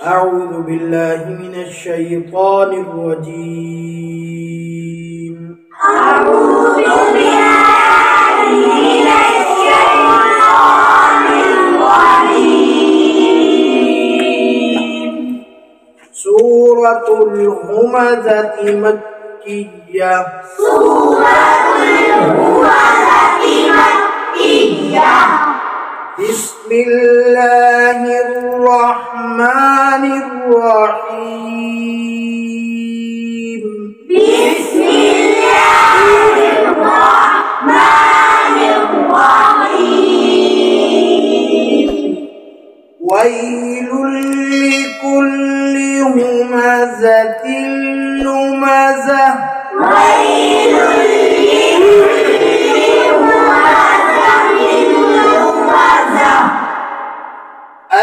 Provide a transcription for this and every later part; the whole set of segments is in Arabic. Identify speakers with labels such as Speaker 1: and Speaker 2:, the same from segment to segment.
Speaker 1: أعوذ بالله من الشيطان الرجيم.
Speaker 2: أعوذ بالله من الشيطان الرجيم.
Speaker 1: سورة الهمزة مكية.
Speaker 2: سورة الهمزة مكية.
Speaker 1: بسم الله الرحمن الرحيم.
Speaker 2: بسم الله الرحمن الرحيم.
Speaker 1: ويل لكل همزة لمزة.
Speaker 2: ويل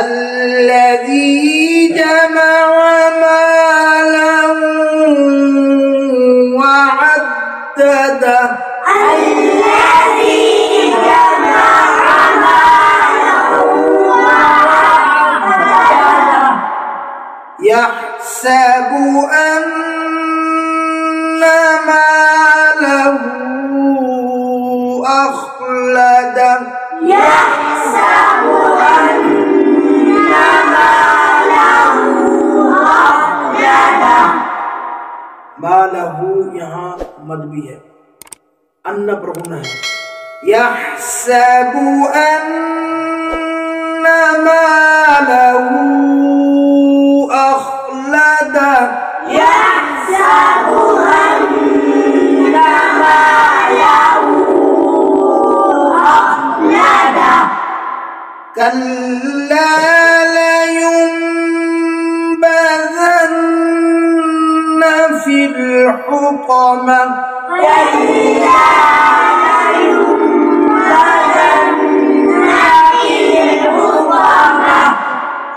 Speaker 1: الذي جمع مالا وعدده.
Speaker 2: الذي جمع مالا وعدده.
Speaker 1: يحسب أن ماله أخلده.
Speaker 2: يحسب أن
Speaker 1: मालहू यहाँ मद भी है, अन्न प्रगुण है। यहसबु अन्न मालहू अखलदा।
Speaker 2: यहसबु अन्न मालहू अखलदा।
Speaker 1: कल्ला लयुंबज़न्न फिल हुतमा।
Speaker 2: कल्ला लयुंबज़न्न फिल हुतमा।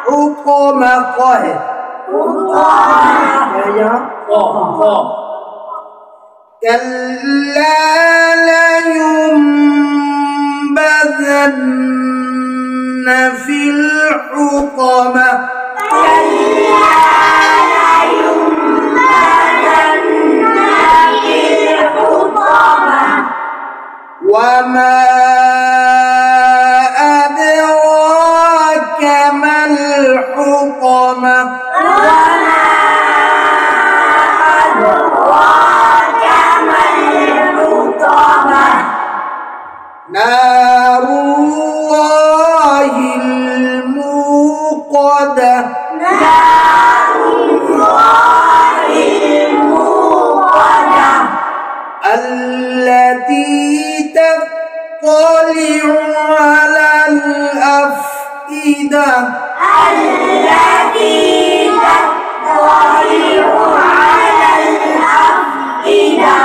Speaker 1: हुतमा क़ है, यहाँ कल्ला लयुंबज़न्न फिल हुतमा। وما أدراك ما الحطمة.
Speaker 2: وما أدراك ما الحطمة.
Speaker 1: نار الله الموقدة.
Speaker 2: نار الله الموقدة.
Speaker 1: التي تطلع على الأفئدة.
Speaker 2: التي تطلع على الأفئدة.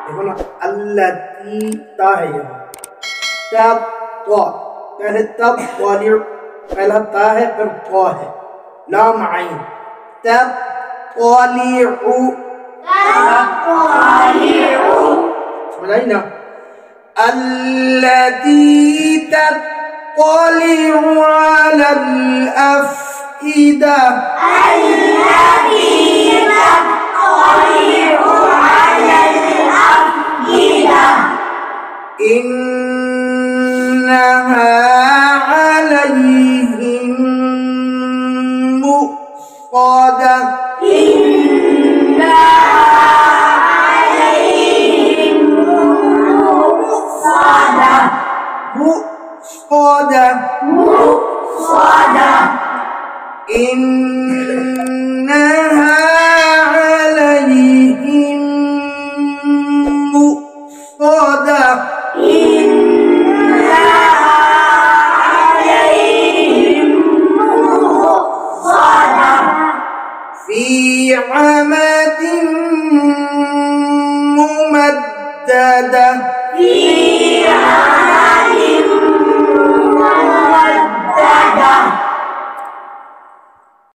Speaker 1: देखो ना, अल्लती ता है यहाँ, तब तो पहले तब वाली पहला ता है फिर तो है, लाम आइन तब तलिउ। समझ आई ना। التي تطلع على الأفئدة.
Speaker 2: التي تطلع على الأفئدة.
Speaker 1: إنها عليهم مؤصدة.
Speaker 2: إنها عليهم مؤصدة.
Speaker 1: مؤصدة.
Speaker 2: مؤصدة.
Speaker 1: إنها عليهم مؤصدة.
Speaker 2: إنها عليهم مؤصدة.
Speaker 1: في عمد ممددة.
Speaker 2: في